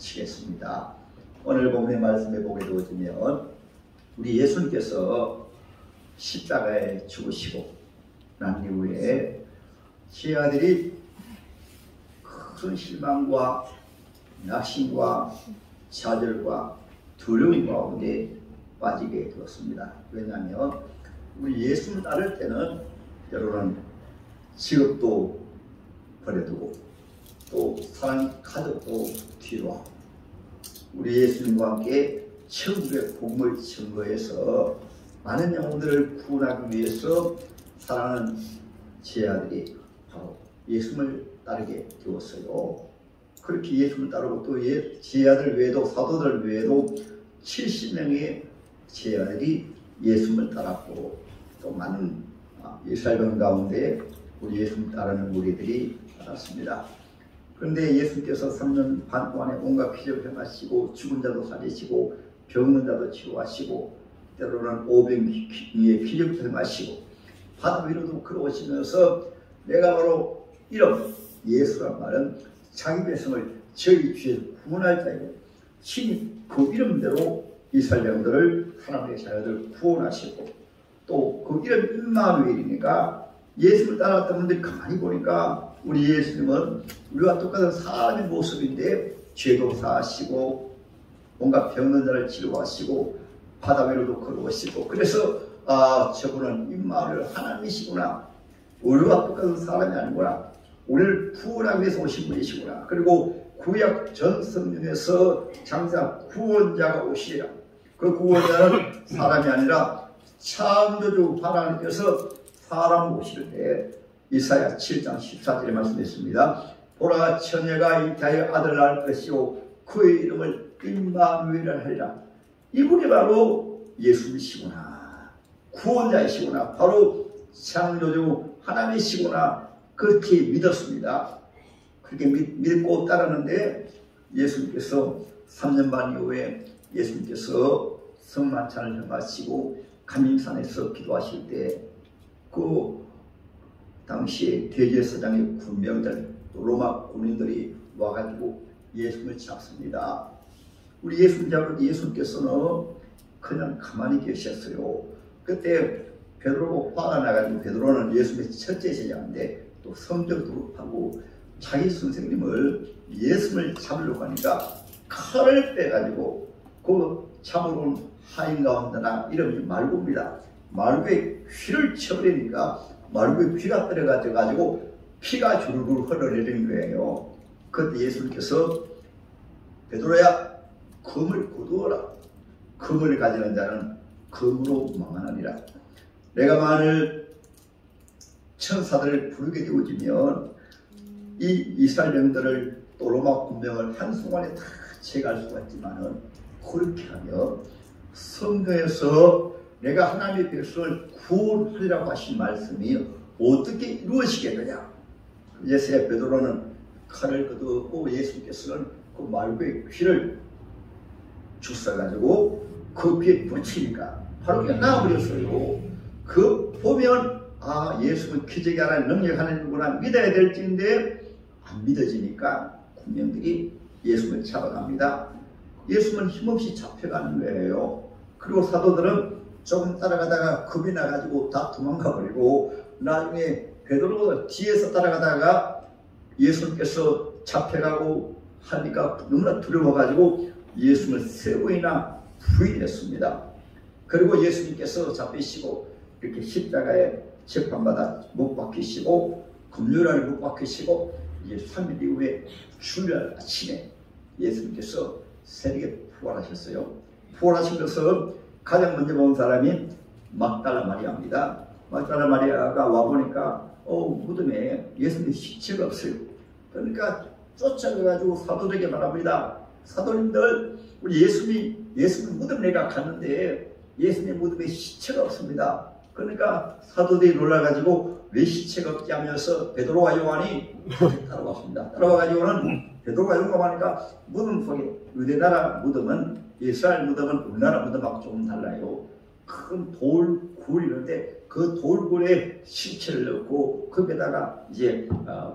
마치겠습니다. 오늘 본문의 말씀에 보게 되어지면 우리 예수님께서 십자가에 죽으시고 난 이후에 제자들이 큰 실망과 낙심과 좌절과 두려움 가운데 빠지게 되었습니다. 왜냐하면 우리 예수를 따를 때는 때로는 직업도 버려두고 또 사랑 가족도 뒤로 하고 우리 예수님과 함께 천국의 복음을 증거해서 많은 영혼들을 구원하기 위해서 사랑하는 제자들이 바로 예수님을 따르게 되었어요. 그렇게 예수님을 따르고 또 제자들 외에도 사도들 외에도 70명의 제자들이 예수님을 따랐고 또 많은 이스라엘 가운데 우리 예수님 따르는 무리들이 많았습니다. 그런데 예수님께서 3년 반 동안에 온갖 기적을 행하시고 죽은 자도 살리시고 병든 자도 치료하시고 때로는 오병이의 기적도 행하시고 바다 위로도 걸어오시면서 내가 바로 이름 예수란 말은 자기 백성을 저희 죄에서 구원할 자이고 신이 그 이름대로 이스라엘 영들을 하나님의 자녀들 구원하시고 또 그 이름 임마누엘이니까 예수를 따랐던 분들이 가만히 보니까 우리 예수님은 우리와 똑같은 사람의 모습인데 죄도 사하시고 온갖 병든 자를 치료하시고 바다 위로도 걸어오시고 그래서 저분은 임마누엘 하나님이시구나. 우리와 똑같은 사람이 아니구나. 우리를 구원하기 위해서 오신 분이시구나. 그리고 구약 전 성경에서 장사 구원자가 오시리라. 그 구원자는 사람이 아니라 창조주 하나님께서 사람 오실 때 이사야 7장 14절에 말씀했습니다. 보라 처녀가 잉태하여 아들을 낳을 것이요 그의 이름을 임마누엘이라 하리라. 이분이 바로 예수님이시구나. 구원자이시구나. 바로 창조주 하나님이시구나. 그렇게 믿었습니다. 그렇게 믿고 따르는데 예수님께서 3년 반 이후에 예수님께서 성만찬을 행하시고 감림산에서 기도하실 때 그 당시에 대제사장의 군병들 로마 군인들이 와가지고 예수님을 잡습니다. 우리 예수님 잡을 때 예수님께서는 그냥 가만히 계셨어요. 그때 베드로가 화가 나가지고 베드로는 예수님의 첫째 제자인데 또 성격도 하고 자기 선생님을 예수님을 잡으려고 하니까 칼을 빼가지고 그 잡으러 온 하인 가운데나 이름이 말구입니다. 말구의 귀를 쳐버리니까 말구의 귀가 떨어가지고 피가 줄줄 흘러내리는 거예요. 그때 예수님께서 베드로야 금을 거두어라. 금을 가지는 자는 금으로 망하느니라. 내가 만일 천사들을 부르게 되어지면 이 이스라엘 영들을 또 로마 군병을 한순간에 다 제거할 수가 있지만은 그렇게 하면 성경에서 내가 하나님의 백성을 구원하리라고 하신 말씀이 어떻게 이루어지겠느냐. 이제서야 베드로는 칼을 거두었고 예수님께서는 그 말구의 귀를 주워가지고 그 귀에 붙이니까 바로 그냥 나와버렸어요. 그 보면 예수는 기적이 하나님 능력하는구나 믿어야 될지인데 안 믿어지니까 군병들이 예수를 잡아갑니다. 예수는 힘없이 잡혀가는 거예요. 그리고 사도들은 조금 따라가다가 겁이 나가지고 다 도망가 버리고 나중에 베드로가 뒤에서 따라가다가 예수님께서 잡혀가고 하니까 너무나 두려워가지고 예수님을 3번이나 부인했습니다. 그리고 예수님께서 잡히시고 이렇게 십자가에 재판받아 못 박히시고 금요일에 못 박히시고 이제 3일 이후에 주일 아침에 예수님께서 새벽에 부활하셨어요. 부활하신 것은 가장 먼저 본 사람이 막달라 마리아입니다. 막달라 마리아가 와보니까 무덤에 예수님의 시체가 없어요. 그러니까 쫓아가가지고 사도들에게 말합니다. 사도님들 우리 예수님 무덤 내가 갔는데 예수님 무덤에 시체가 없습니다. 그러니까 사도들이 놀라가지고 왜 시체가 없지 하면서 베드로와 요한이 따라왔습니다. 따라와가지고는 베드로가 용감하니까 무덤 속에 유대나라 무덤은 이스라엘 무덤은 우리나라 무덤하고 조금 달라요. 큰 돌굴이 있는데 그 돌굴에 시체를 넣고 거기에다가 이제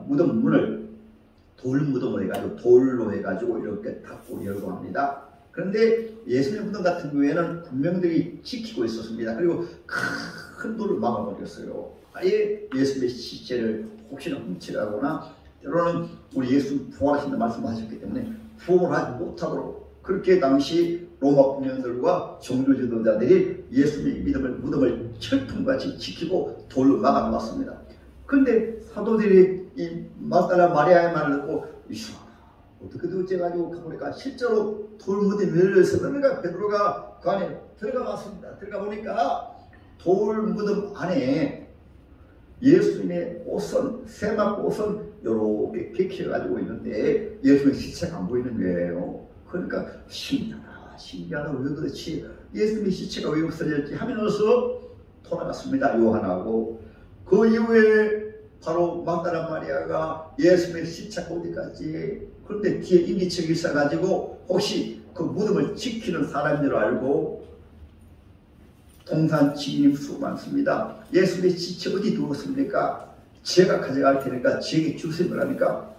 무덤 문을 돌 무덤을 해가지고 돌로 해가지고 이렇게 닫고 열고 합니다. 그런데 예수님 무덤 같은 경우에는 군병들이 지키고 있었습니다. 그리고 큰 돌을 막아버렸어요. 아예 예수님의 시체를 혹시나 훔치라거나 때로는 우리 예수님 부활하신다 말씀하셨기 때문에 부활하지 못하도록 그렇게 당시 로마 군병들과 종교 지도자들이 예수님의 무덤을 철통같이 지키고 돌로 막아놓았습니다. 그런데 사도들이 이 막달라 마리아의 말을 듣고 이상하다. 어떻게 어째가지고 가보니까 실제로 돌 무덤이 열려서 그러니까 베드로가 그 안에 들어가 봤습니다. 들어가 보니까 돌 무덤 안에 예수님의 옷은 세마포 옷은 이렇게 비켜가지고 있는데 예수님의 시체가 안 보이는 거예요. 그러니까 신기하다 왜 그렇지 예수님의 시체가 왜 없어졌지 하면서 돌아갔습니다. 요한하고 그 이후에 바로 막달라 마리아가 예수님의 시체가 어디까지 그런데 뒤에 인기척이 있어가지고 혹시 그 무덤을 지키는 사람인 줄 알고 동산 지인이 수고 많습니다. 예수님의 시체 어디 두었습니까? 제가 가져갈 테니까 제게 주세요 하니까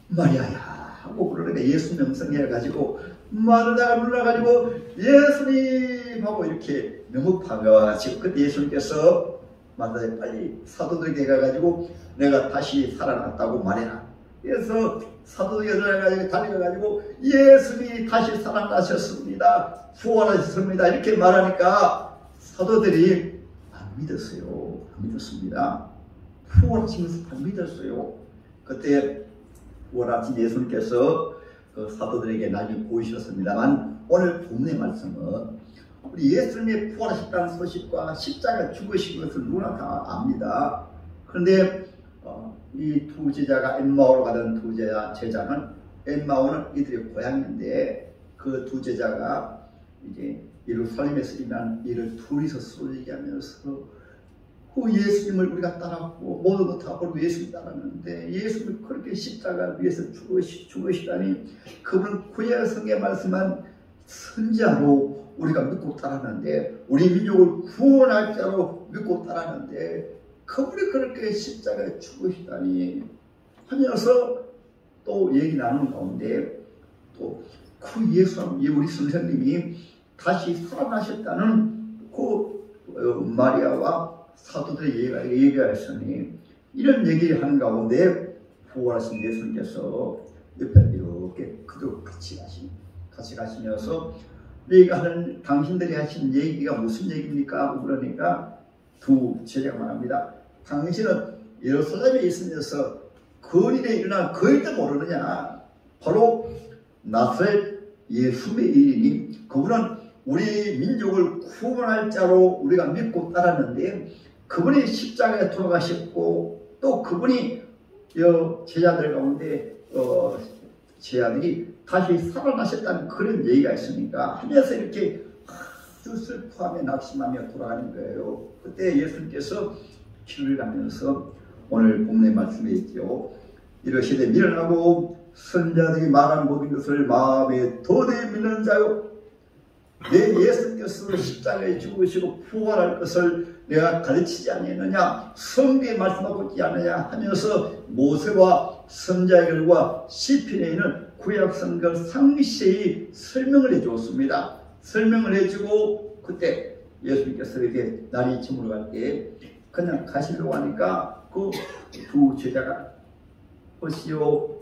마리아야 하고 그러니까 예수 명성해가지고 마르다가 눌러가지고 예수님 하고 이렇게 너무 반가워가지고 그때 예수님께서 마르다에 빨리 사도들에게 가가지고 내가 다시 살아났다고 말해라. 그래서 사도들에게 달려가지고 예수님이 다시 살아나셨습니다. 부활하셨습니다. 이렇게 말하니까 사도들이 안 믿었어요. 안 믿었습니다. 부활하시면서 안 믿었어요. 그때 부활하신 예수님께서 그 사도들에게 나중에 보이셨습니다만 오늘 본문의 말씀은 우리 예수님이 부활하셨다는 소식과 십자가 죽으신 것을 누구나 다 압니다. 그런데 이 두 제자가 엠마오로 가던 두 제자는 엠마오는 이들의 고향인데 그 두 제자가 이제 예루살렘에서 일어난 일을 둘이서 서로 얘기하면서 예수님을 우리가 따랐고 모든 것 다 버리고 예수님 따랐는데 예수님이 그렇게 십자가 위에서 죽으시다니 그분은 구약 성경에 말씀한 선자로 우리가 믿고 따랐는데 우리 민족을 구원할 자로 믿고 따랐는데 그분이 그렇게 십자가에 죽으시다니 하면서 또 얘기 나누는 가운데 또 그 우리 선생님이 다시 살아나셨다는 그 마리아와 사도들의 얘기하였으니 이런 얘기를 하는 가운데 부활하신 예수님께서 옆에 이렇게 그도 같이 가시면서 얘기하는 당신들이 하신 얘기가 무슨 얘기입니까? 그러니까 두 제자가 말합니다. 당신은 예루살렘에 있으면서 그 일에 일어난 그 일도 모르느냐? 바로 나사렛 예수의 일이니 그분은 우리 민족을 구원할 자로 우리가 믿고 따랐는데 그분이 십자가에 돌아가셨고 또 그분이 제자들 가운데 제자들이 다시 살아나셨다는 그런 얘기가 있으니까 하면서 이렇게 아주 슬퍼하며 낙심하며 돌아가는 거예요. 그때 예수님께서 길을 가면서 오늘 본문의 말씀에 있죠. 이러시되 미련하고 선자들이 말한 모든 것을 마음에 도대히 믿는 자요 내 예수께서 십자가에 죽으시고 부활할 것을 내가 가르치지 않았느냐 성경에 말씀하고 있지 않느냐 하면서 모세와 선자의 글과 시편에 있는 구약성경 상세히 설명을 해주었습니다. 설명을 해주고 그때 예수님께서 이렇게 날이 저물어갈 때 그냥 가시려고 하니까 그 두 제자가 어시오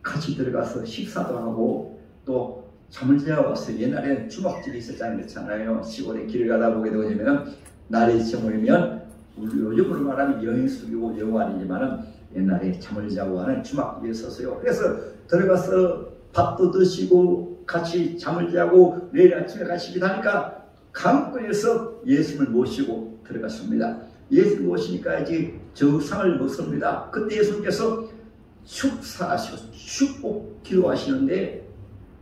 같이 들어가서 식사도 하고 또 잠을 자와서 옛날에는 주막집이 있었잖아요. 시골에 길을 가다 보게 되면 날이 저물면 요즘으로 말하면 여인숙이고 여관이지만은 옛날에 잠을 자고 하는 주막집이 있었어요. 그래서 들어가서 밥도 드시고 같이 잠을 자고 내일 아침에 가시기도 하니까 강권에서 예수님을 모시고 들어갔습니다. 예수를 모시니까 이제 저상을 먹습니다. 그때 예수님께서 축사하시고 축복 기도하시는데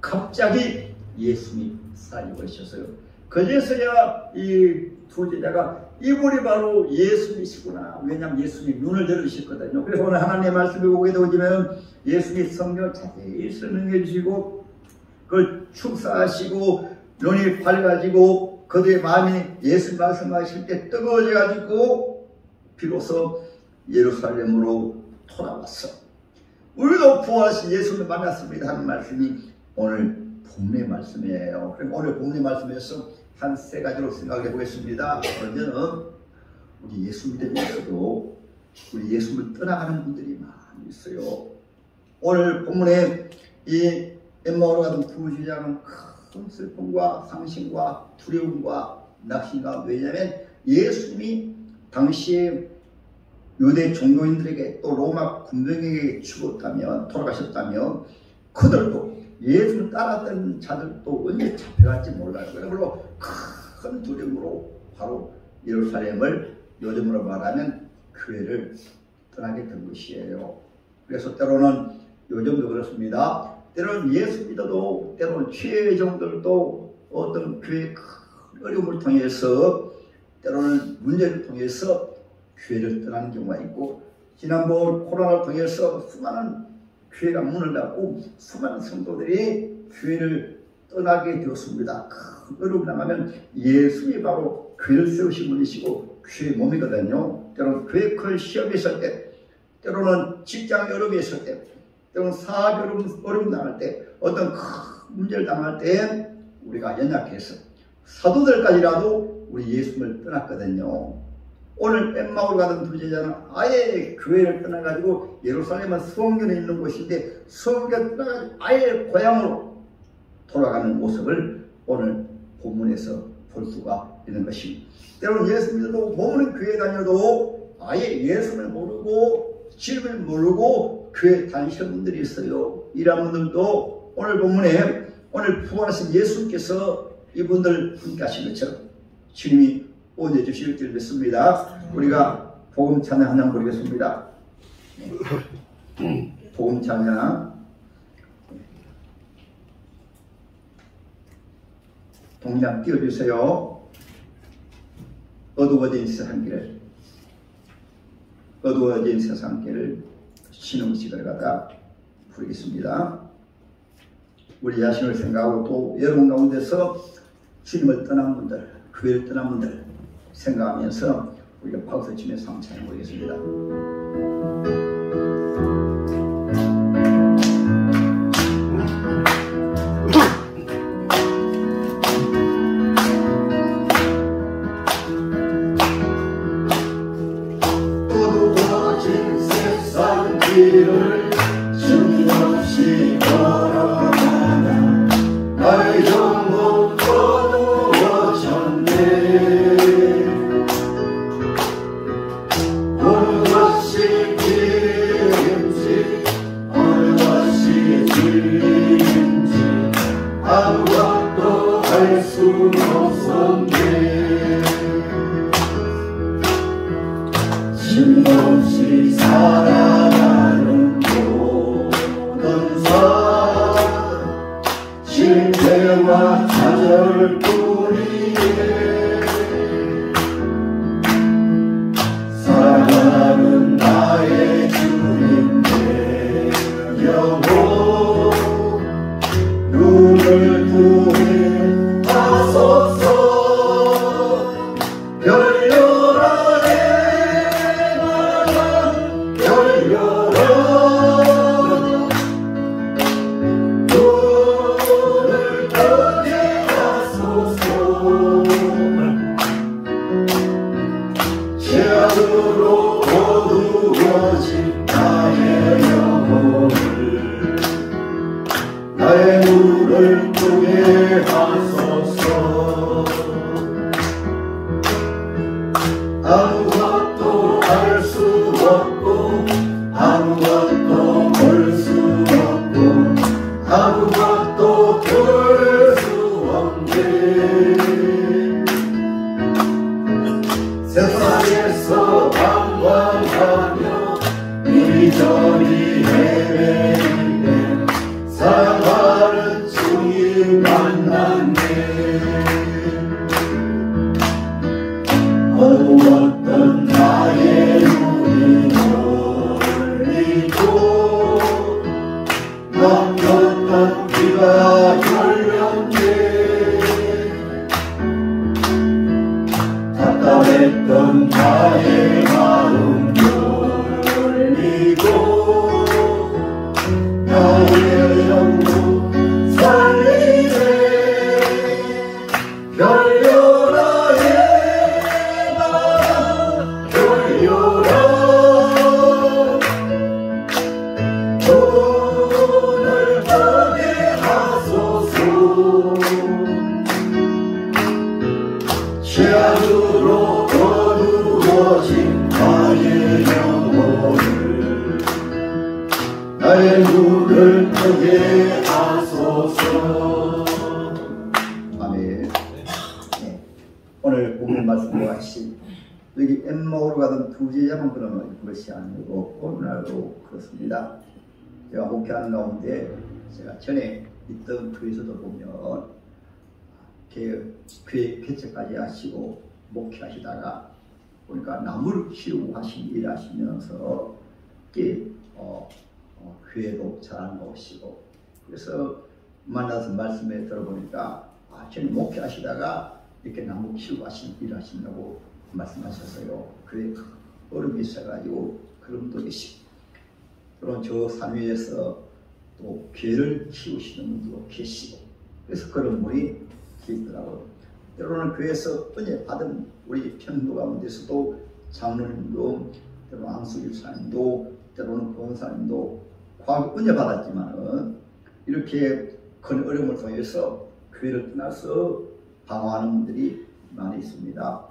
갑자기 예수님이 사라지고 있었어요. 그제서야 이 두 제자가 이분이 바로 예수님이시구나. 왜냐하면 예수님이 눈을 열으셨거든요. 그래서 오늘 하나님의 말씀을 보게 되면 예수님이 성경을 자세히 설명해 주시고 그걸 축사하시고 눈이 밝아지고 그들의 마음이 예수 말씀하실 때 뜨거워져 가지고 비로소 예루살렘으로 돌아왔어. 우리도 부활하신 예수님을 만났습니다 하는 말씀이 오늘 본문의 말씀이에요. 그럼 오늘 본문의 말씀에서 한 세 가지로 생각해 보겠습니다. 먼저는 우리 예수 믿으면서도 우리 예수를 떠나가는 분들이 많이 있어요. 오늘 본문에 이 엠마오로 가던 두 제자는 큰 슬픔과 상심과 두려움과 낙심과, 왜냐하면 예수님이 당시에 유대 종교인들에게 또 로마 군병에게 죽었다면, 돌아가셨다면 그들도 예수를 따랐던 자들도 언제 잡혀갈지 몰라요. 그러므로 큰 두려움으로 바로 예루살렘을 요즘으로 말하면 교회를 떠나게 된 것이에요. 그래서 때로는 요즘도 그렇습니다. 때로는 예수 믿어도 때로는 최종들도 어떤 교회의 큰 어려움을 통해서, 때로는 문제를 통해서 교회를 떠나는 경우가 있고, 지난번 코로나를 통해서 수많은 교회가 문을 닫고 수많은 성도들이 교회를 떠나게 되었습니다. 큰 어려움 당하면 예수님이 바로 교회를 세우신 분이시고 교회의 몸이거든요. 때로는 교회 큰 시험이 있을 때, 때로는 직장 어려움이 있을 때, 때로는 사업 어려움 당할 때, 어떤 큰 문제를 당할 때 우리가 연약해서 사도들까지라도 우리 예수님을 떠났거든요. 오늘 엠마오로 가던 두 제자는 아예 교회를 떠나가지고, 예루살렘은 성전에 있는 곳인데 성전을 떠나가지고 아예 고향으로 돌아가는 모습을 오늘 본문에서 볼 수가 있는 것입니다. 때로는 예수 믿어도 몸은 교회 다녀도 아예 예수를 모르고 집을 모르고 교회 다니시는 분들이 있어요. 이런 분들도 오늘 본문에 오늘 부활하신 예수님께서 이분들 함께 하신 것처럼 주님이 보내 주실 줄 믿습니다. 우리가 복음 찬양 한장 부르겠습니다. 복음 찬양 동작 띄워주세요. 어두워진 세상길을, 어두워진 세상길을 신음식을 갖다 부르겠습니다. 우리 자신을 생각하고 또 여러분 가운데서 주님을 떠난 분들, 교회를 떠난 분들 생각하면서 우리가 박수 치면서 한번 찬양 보겠습니다. 어두워진 세상 길을 주님 없이 걸어가나 나의 영혼 어두워졌네. 어느 것이 길인지 어느 것이 길인지 아무것도 알 수 없었네. 주님 없이 살아가는 모든 삶 실패와 좌절뿐이네. 살아가는 나의 주님 내 영혼 눈을 뜨게 하소서. 열려라 내 마음 열려라. 눈을 뜨게 하소서. 죄악으로 어두워진 나의 영혼을 나의 눈을 뜨게 하소서. 아무것도 알 수 없고 아무것도 볼 수 없고 아무것도 들 수 없네. 세상에서 방황하며 이리저리 헤매이네. 사랑하는 주님 만났네. 어두웠던 나의 눈이 열리고 막혔던 귀가 열렸네. 답답했던 나의 마음 열리고 역시 여기 엠마오로 가던 두 제자만 그런 것이 아니고 오늘날도 그렇습니다. 제가 목회하는 가운데 제가 전에 있던 교회에서도 보면 교회 개척까지 하시고 목회하시다가 보니까 나무를 키우고 일하시면서 교회도 잘 안 오시고, 그래서 만나서 말씀에 들어보니까 전에 목회하시다가 이렇게 나무 키우고 일하신다고 말씀하셨어요. 교회에 얼음이 있어가지고 그럼도 계시고, 그럼 저 산 위에서 또 교회를 키우시는 분도 계시고, 그래서 그런 분이 계시더라고요. 때로는 교회에서 은혜 받은 우리 편도 가운데서도 장로님도, 때로는 앙수집사님도, 때로는 권사님도 은혜 받았지만은 이렇게 큰 어려움을 통해서 교회를 떠나서 방황하는 분들이 많이 있습니다.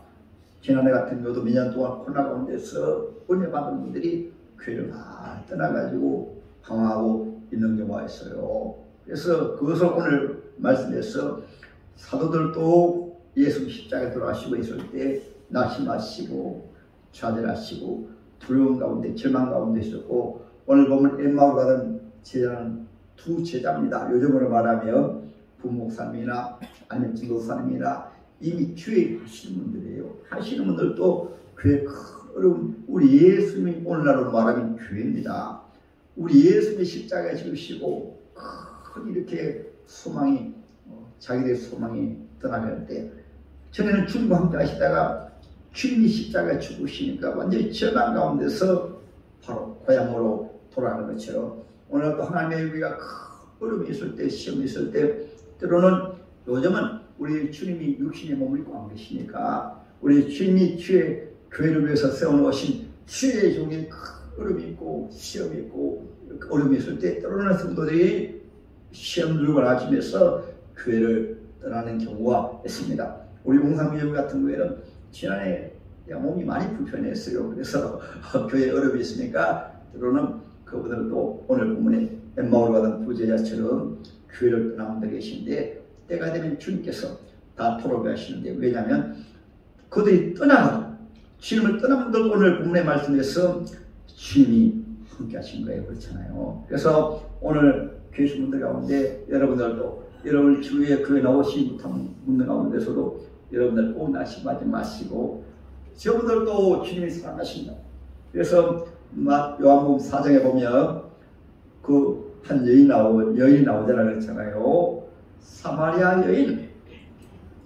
지난해 같은 경우도 몇 년 동안 코로나 가운데서 은혜 받은 분들이 교회를 많이 떠나가지고 방황하고 있는 경우가 있어요. 그래서 그것을 오늘 말씀에서 사도들도 예수 십자가에 돌아가시고 있을 때 낙심하시고 좌절하시고 두려움 가운데 절망 가운데 있었고, 오늘 보면 엠마오로 가던 제자는 두 제자입니다. 요즘으로 말하면 부목사님이나 아니면 지도사님이나 이미 교회 하시는 분들이에요. 하시는 분들도 교회 큰 어려움, 우리 예수님이 오늘날로 말하면 교회입니다. 우리 예수님이 십자가에 죽으시고 큰 이렇게 소망이 자기들의 소망이 떠나갈 때, 전에는 주님과 함께 하시다가 주님이 십자가에 죽으시니까 완전히 절망 가운데서 바로 고향으로 돌아가는 것처럼, 오늘도 하나님의 우리가 큰 어려움이 있을 때, 시험이 있을 때, 때로는 요즘은 우리 주님이 육신의 몸을 입고 안 계시니까 우리 주님이 주의 교회를 위해서 세워놓으신 주의 종에 큰 어려움이 있고 시험이 있고 어려움이 있을 때, 때로는 성도들이 시험 누룩을 하시면서 교회를 떠나는 경우가 있습니다. 우리 공상교회 같은 경우에는 지난해 몸이 많이 불편했어요. 그래서 교회에 어려움이 있으니까 때로는 그분들도 오늘 본문에 엠마오로 가던 두 제자처럼 교회를 떠나는 데 계신데, 때가 되면 주님께서 다 돌아오게 하시는데, 왜냐하면 그들이 떠나가도 주님을 떠난 분들 오늘 본문의 말씀에서 주님이 함께 하신 거예요. 그렇잖아요. 그래서 오늘 교회신분들 가운데 여러분들도 여러분 주위에 교회 나오신 분들 가운데서도 여러분들 꼭 낙심하지 마시고, 저분들도 주님이 사랑하신다. 그래서 요한복음 4장에 보면 그 한 여인이 나오잖아 그랬잖아요. 사마리아 여인,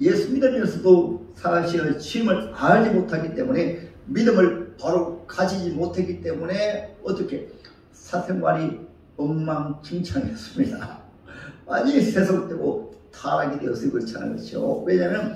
예수 믿으면서도 사실은 주님을 알지 못하기 때문에, 믿음을 바로 가지지 못했기 때문에 어떻게 사생활이 엉망진창이었습니다. 많이 세속되고 타락이 되어서 그렇잖아요. 그렇죠? 왜냐하면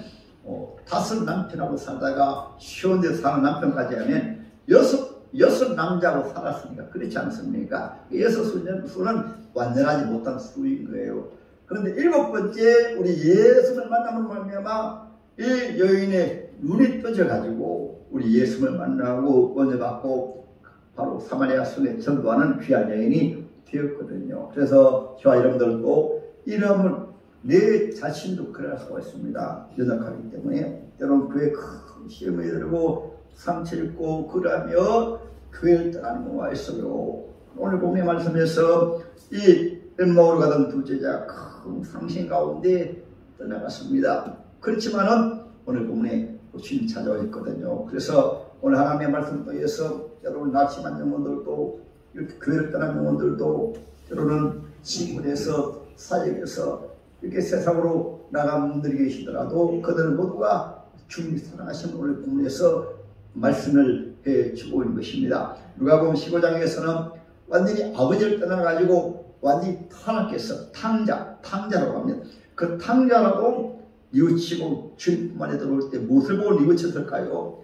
다섯 남편하고 살다가 쉬운 데 사는 남편까지 하면 여섯 남자하고 살았으니까 그렇지 않습니까? 여섯 수는 완전하지 못한 수인 거예요. 그런데 일곱 번째 우리 예수를 만남으로 말미암아 이 여인의 눈이 떠져가지고 우리 예수를 만나고 은혜 받고 바로 사마리아 성에 전도하는 귀한 여인이 되었거든요. 그래서 저와 여러분들도 이러면 내 자신도 그럴 수가 있습니다. 연약하기 때문에 때로는 교회 큰 시험에 들고 상처 입고 그러며 교회를 떠나는 경우가 있어요. 오늘 본문의 말씀에서 이 엠마오로 가던 두 제자 큰 상심 가운데 떠나갔습니다. 그렇지만은 오늘 본문에 주님 찾아와 있거든요. 그래서 오늘 하나님의 말씀을 통해서 여러분 낙심한 영혼들도, 이렇게 교회를 떠난 영혼들도, 때로는 지구에서 사역에서 이렇게 세상으로 나간 분들이 계시더라도 그들 모두가 주님이 사랑하신 오늘 본문에서 말씀을 해주고 있는 것입니다. 누가복음 15장에서는 완전히 아버지를 떠나가지고 완전히 타락해서 탕자라고 합니다. 그 탕자라고 뉘우치고 주님만에 들어올 때 무엇을 보고 뉘우쳤을까요?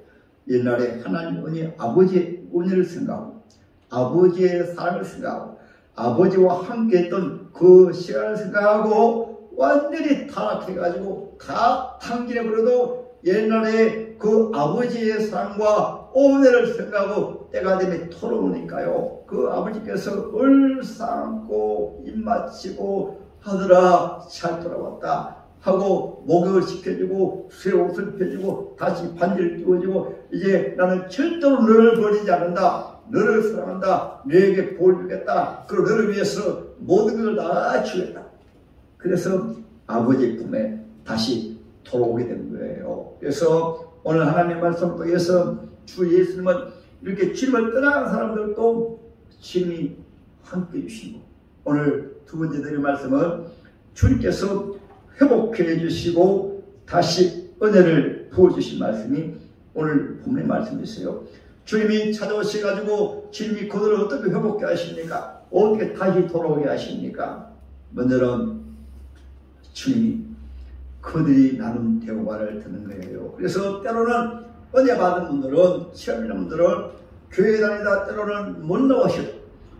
옛날에 하나님 은혜, 아버지의 은혜를 생각하고 아버지의 사랑을 생각하고 아버지와 함께 했던 그 시간을 생각하고 완전히 타락해가지고 다 탕진해버려도 옛날에 그 아버지의 사랑과 은혜를 생각하고 때가 되면 돌아오니까요. 그 아버지께서 얼싸안고 입맞추고 하더라 잘 돌아왔다. 하고 목욕을 시켜주고 새 옷을 펴주고 다시 반지를 끼워주고 이제 나는 절대로 너를 버리지 않는다. 너를 사랑한다. 너에게 볼 주겠다. 그리고 너를 위해서 모든 것을 다 주겠다. 그래서 아버지 품에 다시 돌아오게 된 거예요. 그래서 오늘 하나님의 말씀을 통해서 주 예수님은 이렇게 주님을 떠나간 사람들도 주님이 함께 해주시고 오늘 두 번째 드릴 말씀은 주님께서 회복해 주시고 다시 은혜를 부어주신 말씀이 오늘 본문의 말씀이세요. 주님이 찾아오셔가지고 주님이 그들을 어떻게 회복해 하십니까? 어떻게 다시 돌아오게 하십니까? 먼저는 주님이 그들이 나눈 대화를 듣는 거예요. 그래서 때로는 은혜 받은 분들은 시험 있는 분들은 교회 다니다 때로는 못 나오셔도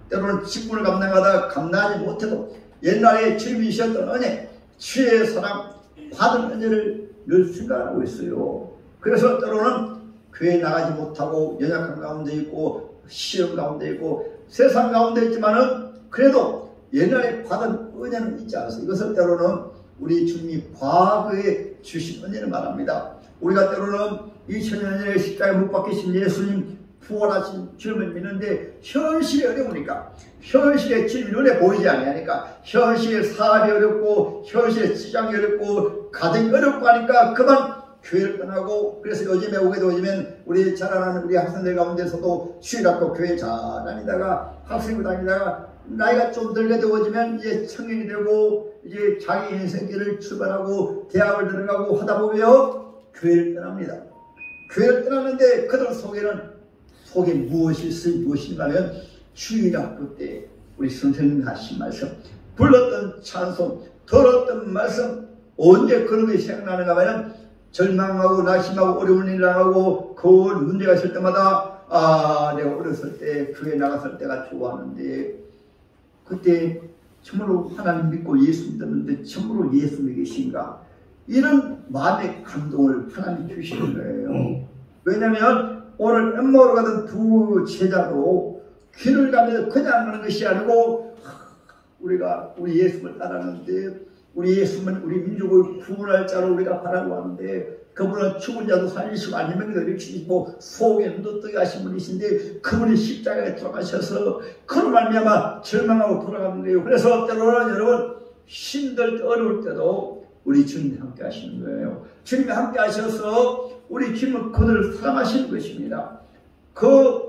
때로는 직분을 감당하다 감당하지 못해도 옛날에 주님이 주셨던 은혜 주의 사랑 받은 은혜를 늘 생각하고 있어요. 그래서 때로는 교회 나가지 못하고 연약한 가운데 있고 시험 가운데 있고 세상 가운데 있지만은 그래도 옛날에 받은 은혜는 있지 않습니까? 이것을 때로는 우리 주님이 과거에 주신 은혜를 말합니다. 우리가 때로는 2000년 전에 십자가에 못 박히신 예수님 부활하신 주님을 믿는데 현실이 어려우니까 현실에 주님이 눈에 보이지 않으니까 현실에 사업이 어렵고 현실에 시장이 어렵고 가정이 어렵고 하니까 그만 교회를 떠나고 그래서 요즘에 오게 되면 우리 자라나는 우리 학생들 가운데서도 주일학교 교회 잘 다니다가 학생부 다니다가 나이가 좀 들게 되어지면 이제 청년이 되고 이제 자기 인생길을 출발하고 대학을 들어가고 하다 보면 교회를 떠납니다. 교회를 떠나는데 그들 속에 무엇이 있을 무엇인가면 주일학교 때 우리 선생님이 하신 말씀 불렀던 찬송 들었던 말씀 언제 그런 게 생각나는가 하면 절망하고 낙심하고 어려운 일 당하고 그 문제가 있을 때마다 내가 어렸을 때 교회 나갔을 때가 좋았는데 그때 정말로 하나님 믿고 예수 믿었는데 정말로 예수님이 계신가 이런 마음의 감동을 하나님 주시는 거예요. 왜냐하면 오늘 엠마오로 가던 두 제자도 길을 가면서 그냥 가는 것이 아니고 우리가 우리 예수님을 따랐는데 우리 예수님은 우리 민족을 구원할 자로 우리가 바라고 하는데 그분은 죽은 자도 살리시고 안전병도 일으키시고 속에 눈도 뜨게 하신 분이신데 그분이 십자가에 돌아가셔서 그로 말미암아 절망하고 돌아가는 거예요. 그래서 때로는 여러분 힘들 때 어려울 때도 우리 주님이 함께 하시는 거예요. 주님이 함께 하셔서 우리 주님은 그들을 사랑하시는 것입니다. 그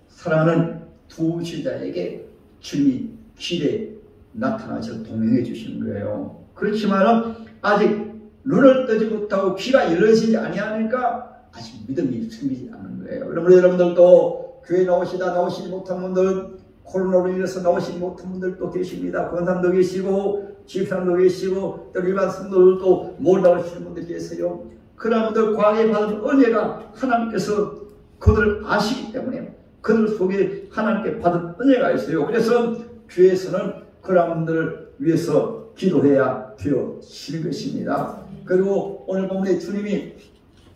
사랑하는 두 제자에게 주님이 길에 나타나셔서 동행해 주시는 거예요. 그렇지만 아직 눈을 뜨지 못하고 귀가 열어지지 아니하니까 아직 믿음이 생기지 않는 거예요. 그러므로 여러분들도 교회 나오시지 못한 분들 코로나로 인해서 나오시지 못한 분들도 계십니다. 권사님도 계시고 집사님도 계시고 또 일반 성도들도 못 나오시는 분들 계세요. 그런 분들 과거에 받은 은혜가 하나님께서 그들을 아시기 때문에 그들 속에 하나님께 받은 은혜가 있어요. 그래서 교회에서는 그런 분들을 위해서 기도해야 되어지는 것입니다. 그리고 오늘 본문에 주님이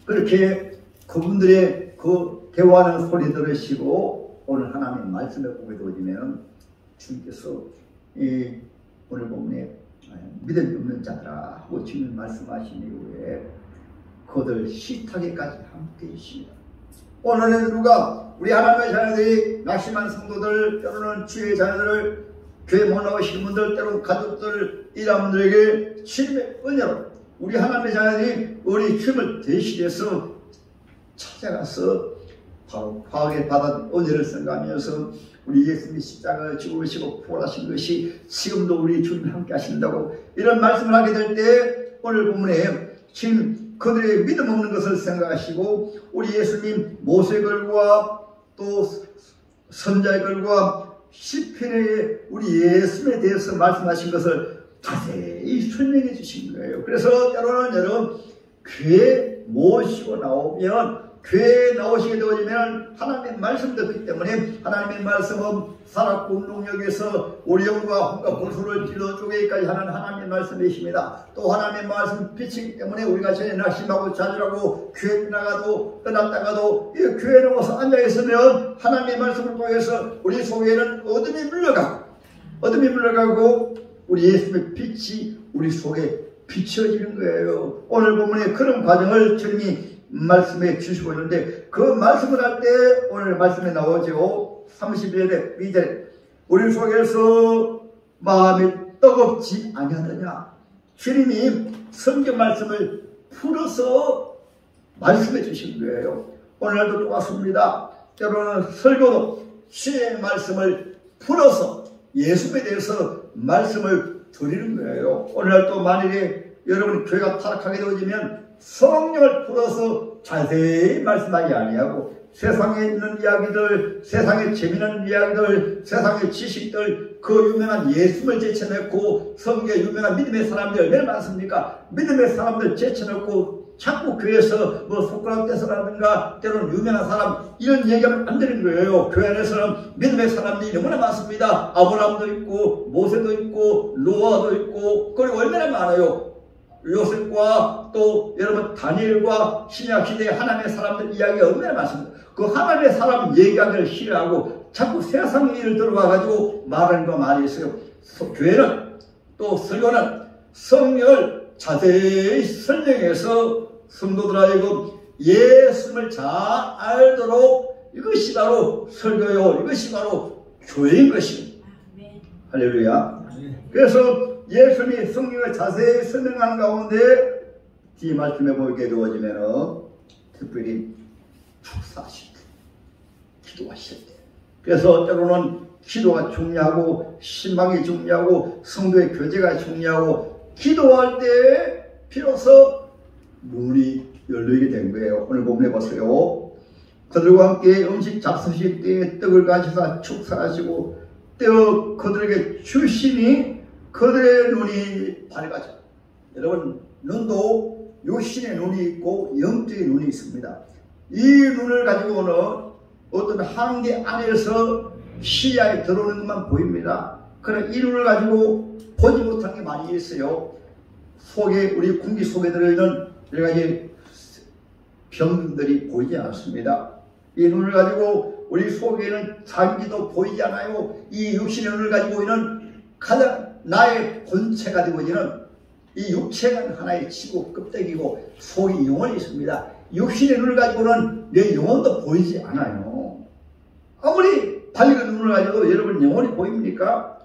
그렇게 그분들의 그 대화하는 소리 들으시고 오늘 하나님의 말씀을 보게 되면 주님께서 오늘 본문에 믿음이 없는 자들아 하고 주님 말씀하신 이후에 그들 시타게까지 함께 계십니다. 오늘은 누가 우리 하나님의 자녀들이 낙심한 성도들 때로는 주의 자녀들을 교회 못 나오시는 분들 때로는 가족들 이런 분들에게 주님의 은혜로 우리 하나님의 자녀들이 우리 주님을 대신해서 찾아가서 바로 과거에 받은 은혜를 생각하면서 우리 예수님이 십자가를 죽으시고 부활하신 것이 지금도 우리 주님이 함께 하신다고 이런 말씀을 하게 될 때 오늘 본문에 지금 그들의 믿음 없는 것을 생각하시고 우리 예수님 모세 글과 또 선자의 글과 시편에 우리 예수님에 대해서 말씀하신 것을 자세히 설명해 주신 거예요. 그래서 때로는 여러분 교회 모시고 나오면 교회에 나오시게 되어지면 하나님의 말씀 듣기 때문에 하나님의 말씀은 산악부 운동역에서 우리 영과 혼과 골수를 찔러 쪼개기까지 하는 하나님의 말씀이십니다. 또 하나님의 말씀 빛이기 때문에 우리가 전에 낙심하고 좌절하고 교회 떠났다가도 이 교회에 나와서 앉아있으면 하나님의 말씀을 통해서 우리 속에는 어둠이 물러가고 우리 예수님의 빛이 우리 속에 비춰지는 거예요. 오늘 본문에 그런 과정을 주님이 말씀해 주시고 있는데 그 말씀을 할 때 오늘 말씀에 나오죠. 31절에 2절에 우리 속에서 마음이 뜨겁지 아니하느냐. 주님이 성경 말씀을 풀어서 말씀해 주신 거예요. 오늘날도 똑같습니다. 때로는 설교도 주의 말씀을 풀어서 예수에 대해서 말씀을 드리는 거예요. 오늘날도 만일에 여러분 교회가 타락하게 되어지면 성령을 풀어서 자세히 말씀하지 아니하고 세상에 있는 이야기들, 세상에 재미난 이야기들, 세상의 지식들, 그 유명한 예수를 제쳐놓고 성경에 유명한 믿음의 사람들 얼마나 많습니까? 믿음의 사람들 제쳐놓고 자꾸 교회에서 뭐 소크라테스라든가 때로는 유명한 사람 이런 얘기하면 안 되는 거예요. 교회 안에서는 믿음의 사람들이 너무나 많습니다. 아브라함도 있고 모세도 있고 노아도 있고 그리고 얼마나 많아요. 요셉과 또 여러분 다니엘과 신약시대의 하나님의 사람들 이야기가 얼마나 많습니다. 그 하나님의 사람 얘기하기를 싫어하고 자꾸 세상의 일을 들어가가지고 말하는 거 많이 있어요. 교회는 또 설교는 성령을 자세히 설명해서 성도들 하여금 예수를 잘 알도록 이것이 바로 설교요. 이것이 바로 교회인 것입니다. 할렐루야. 그래서 예수님이 성경을 자세히 설명하는 가운데 뒤 말씀해 보게 되어지면 특별히 축사하실 때, 기도하실 때. 그래서 때로는 기도가 중요하고 신방이 중요하고 성도의 교제가 중요하고 기도할 때 비로소 문이 열리게 된 거예요. 오늘 본문에 보세요. 그들과 함께 음식 잡수실 때 떡을 가져다 축사하시고 떡 그들에게 주시니 그들의 눈이 밝아져. 여러분 눈도 육신의 눈이 있고 영적인 눈이 있습니다. 이 눈을 가지고는 어떤 한계 안에서 시야에 들어오는 것만 보입니다. 그러나 이 눈을 가지고 보지 못한 게 많이 있어요. 속에 우리 공기 속에 들어있는 여러 가지 병들이 보이지 않습니다. 이 눈을 가지고 우리 속에는 장기도 보이지 않아요. 이 육신의 눈을 가지고 있는 가장 나의 본체가 되고 있는 이 육체는 하나의 지구 껍데기고 속에 영혼이 있습니다. 육신의 눈을 가지고는 내 영혼도 보이지 않아요. 아무리 밝은 눈을 가지고 여러분 영혼이 보입니까?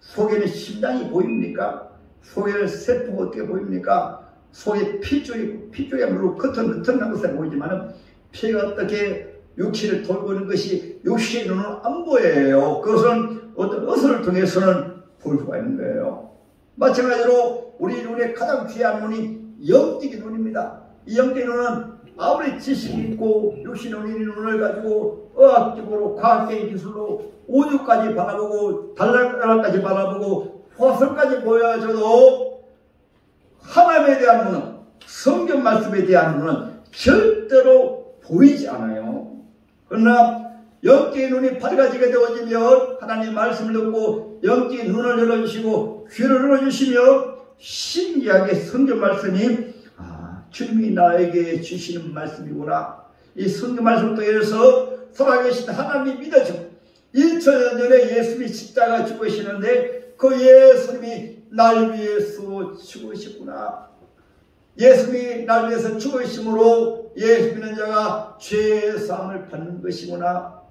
속에는 심장이 보입니까? 속에는 세포가 어떻게 보입니까? 속에 피줄이 물론 겉은 것을 보이지만 피가 어떻게 육체를 돌고 있는 것이 육신의 눈은 안 보여요. 그것은 어떤 의술을 통해서는 볼 수가 있는 거예요. 마찬가지로 우리 눈에 가장 귀한 눈이 영적인 눈입니다. 이 영적인 눈은 아무리 지식이 있고 육신의 눈을 가지고 의학적으로 과학적인 기술로 우주까지 바라보고 달나라까지 바라보고 화성까지 보여줘도 하나님에 대한 눈은 성경 말씀에 대한 눈은 절대로 보이지 않아요. 그러나 영적인 눈이 밝아지게 되어지면 하나님의 말씀을 듣고 영적인 눈을 열어주시고 귀를 열어주시면 신기하게 성경 말씀이 주님이 나에게 주시는 말씀이구나. 이 성경 말씀을 통해서 살아계신 하나님이 믿어지고 2000년 전에 예수님이 십자가 죽으시는데 그 예수님이 날 위해서 죽으셨구나. 예수님이 날 위해서 죽으심으로 예수 믿는 자가 죄사함을 받는 것이구나.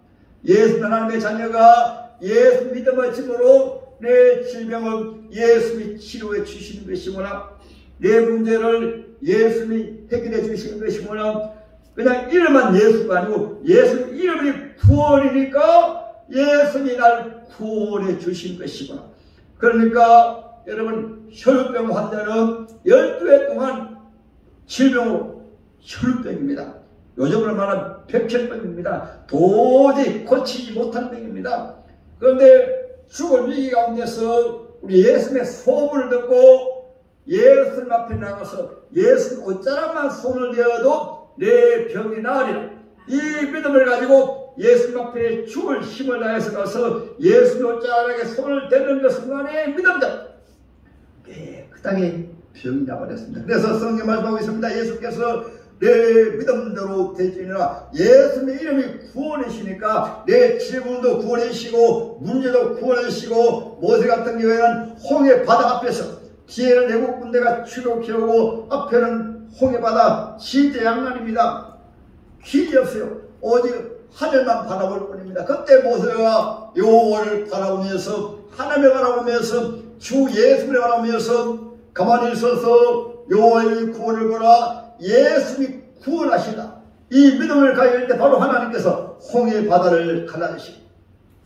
예수 하나님의 자녀가 예수 믿음을 짐으로 내 질병을 예수님이 치료해 주시는 것이구나. 내 문제를 예수님이 해결해 주시는 것이구나. 그냥 이름만 예수가 아니고 예수 이름이 구원이니까 예수님이 날 구원해 주신 것이구나. 그러니까 여러분 혈루병 환자는 12해 동안 질병으로 혈루병입니다. 요즘으로 말하면 백혈병입니다. 도저히 고치지 못한 병입니다. 그런데 죽을 위기 가운데서 우리 예수님의 소문을 듣고 예수님 앞에 나가서 예수님 옷자락만 손을 대어도 내 병이 나으리라. 이 믿음을 가지고 예수님 앞에 죽을 힘을 다해서 가서 예수님 옷자락에 손을 대는 그 순간에 믿음들 깨끗하게 병이 나버렸습니다. 그래서 성경 말씀하고 있습니다. 예수께서 내 믿음대로 되지니라. 예수님의 이름이 구원이시니까 내 질문도 구원이시고 문제도 구원이시고 모세 같은 경우에는 홍해 바다 앞에서 뒤에는 애국 군대가 추격해 오고 앞에는 홍해바다 시대양난입니다. 길이 없어요. 오직 하늘만 바라볼 뿐입니다. 그때 모세가 여호와를 바라보면서 하나님을 바라보면서 주 예수를 바라보면서 가만히 있어서 여호와의 구원을 보라, 예수님이 구원하신다, 이 믿음을 가질 때 바로 하나님께서 홍해 바다를 갈라내시고,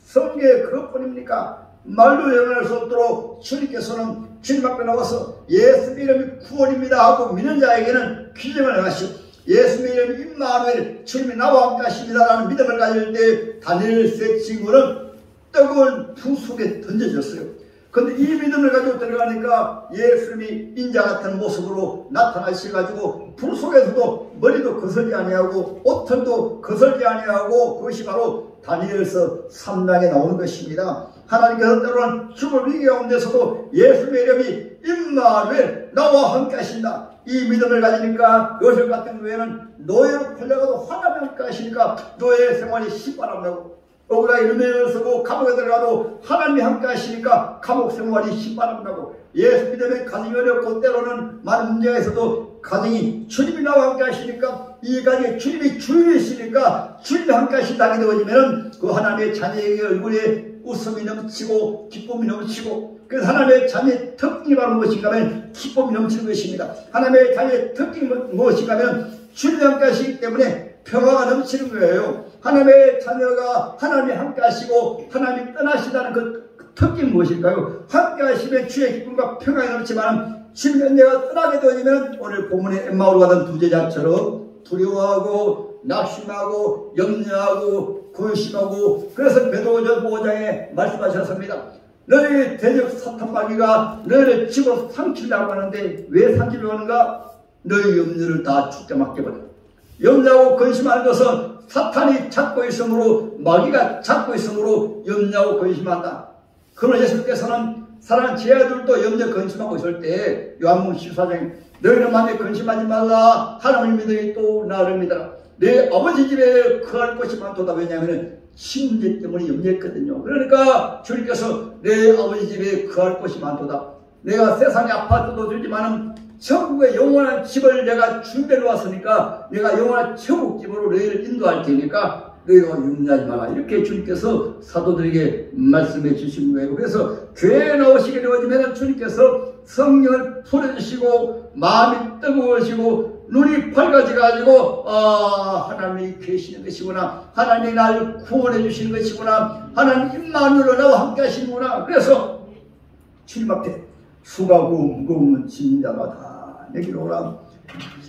성경에 그것뿐입니까? 말로 연할 수 없도록 주님께서는 주님 앞에 나와서 예수님의 이름이 구원입니다 하고 믿는 자에게는 기적을 하시고, 예수님의 이름이 임마누엘, 주님이 나와 함께 하십니다 라는 믿음을 가질 때 다니엘 세 친구는 뜨거운 불 속에 던져졌어요. 그런데 이 믿음을 가지고 들어가니까 예수님이 인자 같은 모습으로 나타나셔가지고 불 속에서도 머리도 거슬지 아니하고 옷털도 거슬지 아니하고, 그것이 바로 다니엘서 3장에 나오는 것입니다. 하나님께서 때로는 죽을 위기 가운데서도 예수님의 이름이 임마누엘, 나와 함께 하신다, 이 믿음을 가지니까 요셉 같은 경우에는 노예로 풀려가도 하나님 함께 하시니까 노예 생활이 신바람나고, 억울하게 누명을 쓰고 감옥에 들어가도 하나님이 함께 하시니까 감옥 생활이 신바람나고, 예수 믿음에 가정이 어렵고 때로는 많은 문제가 있어도 가정이 주님이 나와 함께 하시니까, 이 가정이 주님이 주인이시니까 주님이 함께 하신다게 되어지면 그 하나님의 자녀에게 얼굴에 웃음이 넘치고 기쁨이 넘치고, 그래서 하나님의 자녀의 특징이 바로 무엇인가 하면 기쁨이 넘치는 것입니다. 하나님의 자녀의 특징이 무엇인가 하면 주님이 함께 하시기 때문에 평화가 넘치는 거예요. 하나님의 자녀가 하나님이 함께 하시고 하나님이 떠나신다는 그 특징이 무엇일까요? 함께 하시면 주의 기쁨과 평화가 넘치지만 주님의 은혜가 떠나게 되면 오늘 본문에 엠마오로 가던 두 제자처럼 두려워하고 낙심하고 염려하고 근심하고, 그래서 베드로전 5장에 말씀하셨습니다. 너희 대적 사탄마귀가 너희를 집어 삼키려고 하는데 왜 삼키려고 하는가? 너희 염려를 다 죽게 맡겨버려. 염려하고 근심하는 것은 사탄이 잡고 있으므로, 마귀가 잡고 있으므로 염려하고 근심한다. 그러나 예수께서는 사랑하는 제 아들도 염려 근심하고 있을 때 요한복음 14장에 너희는 만에 근심하지 말라, 하나님을 믿으니 또 나를 믿어라. 내 아버지 집에 거할 것이 많도다. 왜냐하면 신문제 때문에 염려했거든요. 그러니까 주님께서 내 아버지 집에 거할 것이 많도다. 내가 세상에 아파트도 들지만은 천국의 영원한 집을 내가 준비해 놓았으니까 내가 영원한 천국집으로 너희를 인도할 테니까 너희가 염려하지 마라. 이렇게 주님께서 사도들에게 말씀해 주신 거예요. 그래서 교회에 나오시게 되어지면 주님께서 성령을 풀어주시고 마음이 뜨거워지고 눈이 밝아져가지고 하나님이 계시는 것이구나, 하나님이 나를 구원해 주시는 것이구나, 하나님 임마누엘로 나와 함께 하시는구나. 그래서 주님 앞에 수고하고 무거운 짐진 자가 다 내게로 오라.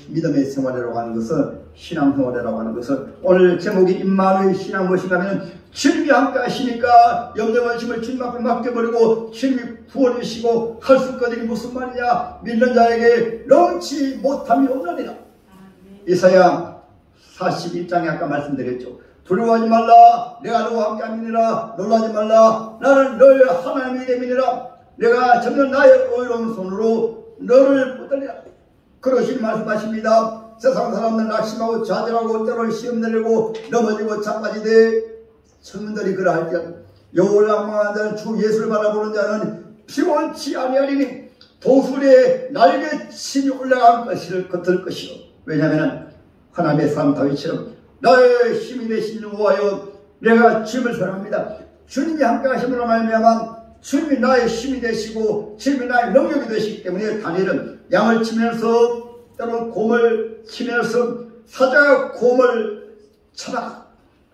믿음의 생활이라고 하는 것은, 신앙생활이라고 하는 것은, 오늘 제목이 임마누엘 신앙 무엇인가 하면 주님이 함께 하시니까 염려관심을 주님 앞에 맡겨버리고 주님이 구원해 주시고 할 수 있거든요. 무슨 말이냐? 믿는 자에게 넘치 못함이 없느니라. 이사야 41장에 아까 말씀드렸죠. 두려워하지 말라, 내가 너와 함께 함이니라. 놀라지 말라, 나는 너의 하나님이 됨이니라. 내가 정녕 나의 의로운 손으로 너를 붙들리라. 그러시니 말씀하십니다. 세상 사람들 낙심하고 좌절하고 때로는 시험 내리고 넘어지고 자빠지되 청년들이 그러할지라도 여호와를 낭망하는 자는 주 예수를 바라보는 자는 피곤치 아니하리니 도술에 날개침이 올라간 것을 겉을 것이요. 왜냐하면 하나님의 사람 다윗처럼 나의 힘이 되신 여호와여, 내가 주님을 사랑합니다. 주님이 함께 하심으로 말미암아 주님이 나의 힘이 되시고 주님이 나의 능력이 되시기 때문에 다니엘은 양을 치면서 때로는 곰을 치면서 사자가 곰을 쳐다가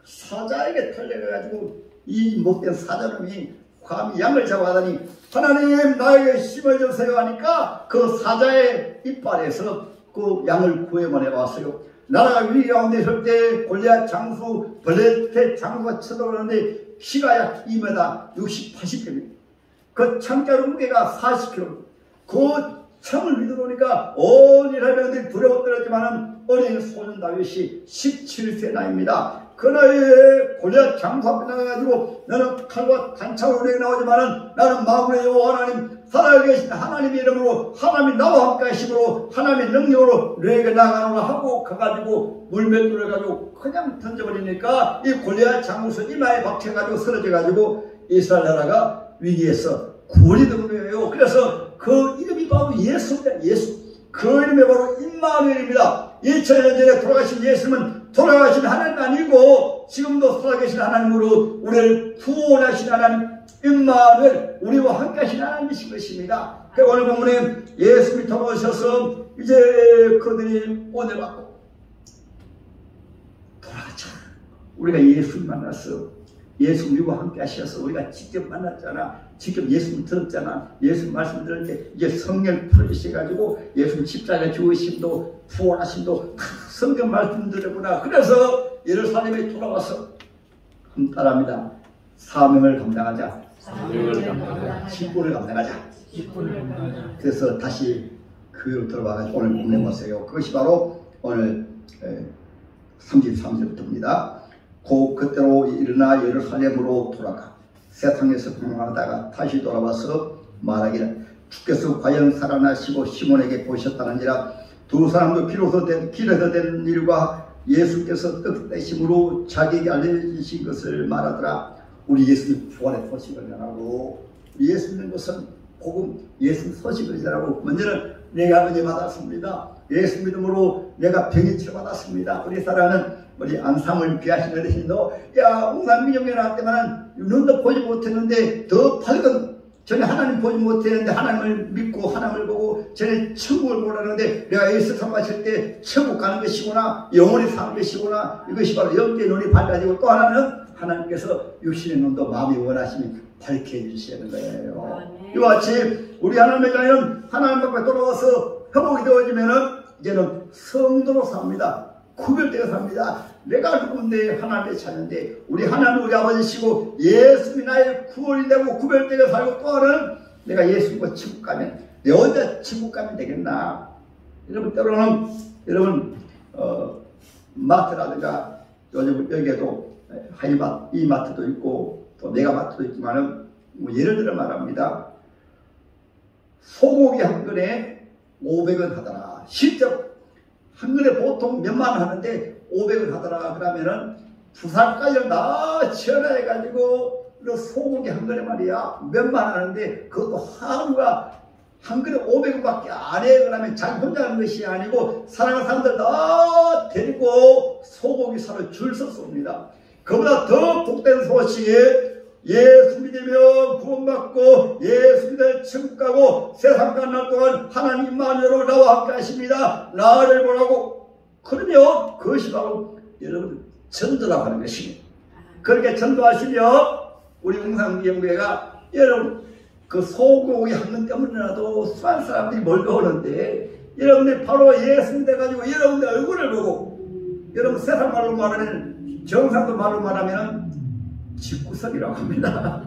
사자에게 털려가지고 이 못된 사자놈이 감히 양을 잡아가다니 하나님 나에게 힘을 주세요 하니까 그 사자의 이빨에서 그 양을 구해만 해왔어요. 나라가 위기 가운데 있을 때 골리앗 장수 블레셋 장수가 쳐들어오는데 키가 약 2m 60, 80kg, 그 창자루 무게가 40kg, 그 창을 믿어보니까 온 이스라엘들이 두려워 떨었지만은 어린 소년 다윗이 17세 나이입니다. 그 나이에 골리앗 장수 앞에 나가가지고 너는 칼과 단창으로 내게 나오지만은 나는 마음으로 여호와 하나님 살아계신 하나님의 이름으로 하나님이 나와 함께 하심으로 하나님의 능력으로 너에게 나가노라 하고 가가지고 물맷돌을 가지고 그냥 던져버리니까 이 골리앗 장수 이마에 박혀가지고 쓰러져가지고 이스라엘 나라가 위기에서 구원이 된 거예요. 그래서 그 이름이 바로 예수입니다. 예수. 그 이름이 바로 임마누엘입니다. 2000년 전에 돌아가신 예수님은 돌아가신 하나님 아니고 지금도 살아계신 하나님으로 우리를 구원하신 하나님 임마누엘, 우리와 함께 하신 하나님이신 것입니다. 오늘 본문에 예수님이 돌아오셔서 이제 그들이 오늘 받고 돌아가자. 우리가 예수님 만났어. 예수 우리와 함께 하셔서 우리가 직접 만났잖아. 직접 예수님 들었잖아. 예수님 말씀 들을 때 이제 성령 풀어주셔가지고 예수님 십자가 죽으심도 부활하심도 다 성경 말씀 들었구나. 그래서 예루살렘에 돌아와서 따라합니다. 사명을 감당하자. 직분을 감당하자. 그래서 다시 그 들어와가지고 오늘 본문에 보세요. 그것이 바로 오늘 33절부터입니다. 그때로 일어나 예루살렘으로 돌아가 세상에서 방황하다가 다시 돌아와서 말하기를 주께서 과연 살아나시고 시몬에게 보셨다느니라. 두 사람도 길에서 된 일과 예수께서 떡 떼심으로 자기에게 알려주신 것을 말하더라. 우리 예수님 부활의 소식을 전하고 예수 믿는 것은 복음, 예수 소식을 전하고 먼저는 내가 은혜 받았습니다. 예수 믿음으로 내가 병이 치료받았습니다. 우리 사랑하는 우리 안상을 비하신 어르신도 야 웅산민영에 나왔을 때만 눈도 보지 못했는데 더 밝은 전에 하나님 보지 못했는데 하나님을 믿고 하나님을 보고 전에 천국을 몰랐는데 내가 예수 삼았을 때 천국 가는 것이구나 영원히 사는 것이구나 이것이 바로 영계 눈이 밝아지고 또 하나는 하나님께서 육신의 눈도 마음이 원하시니 밝게 해주시는 거예요. 이와 같이 우리 하나님의 자녀는 하나님 앞에 돌아와서 회복이 되어지면은 이제는 성도로 삽니다. 구별되어 삽니다. 내가 누군데 하나님의 자녀인데 우리 하나님 우리 아버지시고 예수님이 나의 구원이 되고 구별되어 살고 또 하나는 내가 예수 믿고 천국 가면 내 혼자 천국 가면 되겠나. 여러분 때로는 여러분 마트라든가 요즘 여기에도 이마트도 있고 또 메가마트도 있지만은 뭐 예를 들어 말합니다. 소고기 한 근에 500원 하더라. 실제로 한 근에 보통 몇만 원 하는데 500원 하더라. 그러면은 부산까지 다 전화해가지고 소고기 한 근에 말이야 몇만 원 하는데 그것도 하루가 한 근에 500원밖에 안 해. 그러면 자기 혼자 하는 것이 아니고 사랑하는 사람들 다 데리고 소고기 사러 줄 섰습니다. 그보다 더 복된 소식에 예수 믿으면 구원받고 예수 믿어 천국 가고 세상 가는 날 동안 하나님 임마누엘로 나와 함께 하십니다. 나를 보라고. 그러면 그것이 바로 여러분 전도라고 하는 것입니다. 그렇게 전도하시면 우리 웅산기영교회가 여러분 그 소고기 한 근 때문에라도 수많은 사람들이 몰려오는데 여러분들이 바로 예수 믿어가지고 여러분들 얼굴을 보고 여러분 세상 말로 말하면 정상도 말로 말하면 집구석이라고 합니다.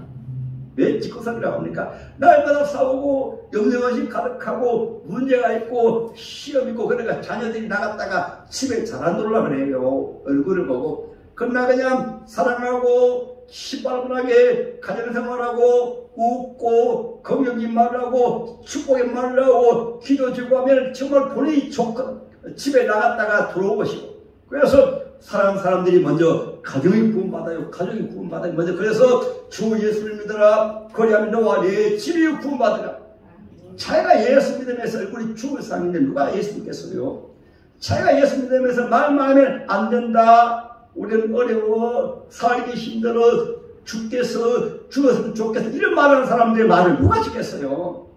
왜 집구석이라고 합니까? 날마다 싸우고 염려의식 가득하고 문제가 있고 시험 있고 그러니까 자녀들이 나갔다가 집에 잘 안 놀라 그래요. 얼굴을 보고. 그러나 그냥 사랑하고 시바람하게 가정생활하고 웃고 긍정적인 말을 하고 축복의 말을 하고 기도 주고 하면 정말 본인이 좋고 집에 나갔다가 들어오고 싶고 그래서 사랑하는 사람들이 먼저 가정이 구원받아요. 가정이 구원받아요. 먼저 그래서 주 예수를 믿어라. 그리하면 너와 네 집이 구원받으라. 자기가 예수 믿으면서 얼굴이 죽을 상인데 누가 예수 믿겠어요? 자기가 예수 믿으면서 말만 하면 안 된다. 우리는 어려워. 살기 힘들어. 죽었으면 좋겠어. 이런 말하는 사람들의 말을 누가 듣겠어요?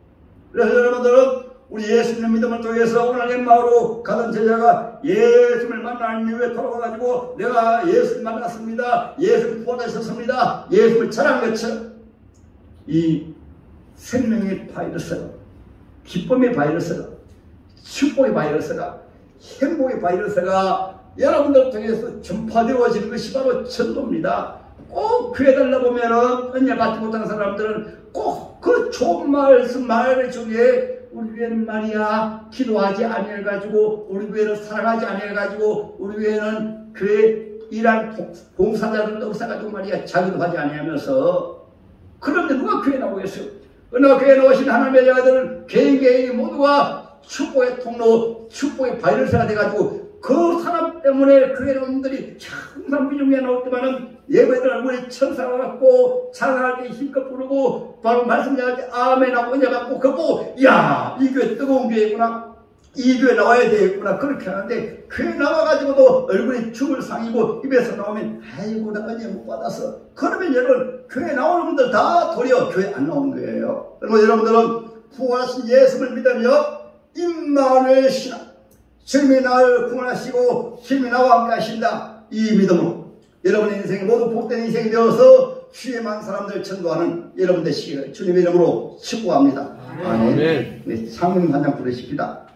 그래서 여러분들은 우리 예수님 믿음을 통해서 오늘 엠마오로 가던 제자가 예수님을 만난 이후에 돌아와가지고 내가 예수를 만났습니다. 예수를 부활하셨습니다. 예수를 전한 것처럼 이 생명의 바이러스가 기쁨의 바이러스가 축복의 바이러스가 행복의 바이러스가 여러분들 통해서 전파되어지는 것이 바로 전도입니다. 꼭 교회 달라 보면은 은혜 받지 못한 사람들은 꼭 그 좋은 말씀 말 중에 우리 교회는 말이야 기도하지 아니해가지고 우리 교회는 사랑하지 아니해가지고 우리 교회는 교회 일한 봉사자들도 없어가지고 말이야 자기도 하지 아니하면서 그런데 누가 교회 나오겠어요? 그러나 교회에 오신 하나님의 자들은 개인이 모두가 축복의 통로 축복의 바이러스가 돼가지고 그 사람 때문에 그 여러분들이 항상 비중에 나올 때만은 예배들 얼굴에 천사가 같고 장하게 힘껏 부르고 바로 말씀드릴 때 아멘하고 은혜 받고 그거 보고 야, 이 교회 뜨거운 교회구나, 이 교회 나와야 되겠구나 그렇게 하는데 교회 나와가지고도 얼굴에 죽을 상이고 입에서 나오면 아이고 나 은혜 못 받았어. 그러면 여러분 교회 나오는 분들 다 도리어 교회 안 나오는 거예요. 그리고 여러분들은 부활하신 예수를 믿으며 임마누엘 신앙, 주님이 나를 구원하시고 주님이 나와 함께 하신다, 이 믿음으로 여러분의 인생이 모두 복된 인생이 되어서 주의 많은 사람들 전도하는 여러분 되시기를 주님의 이름으로 축복합니다. 아멘. 네, 상임 한 장 부르십시다.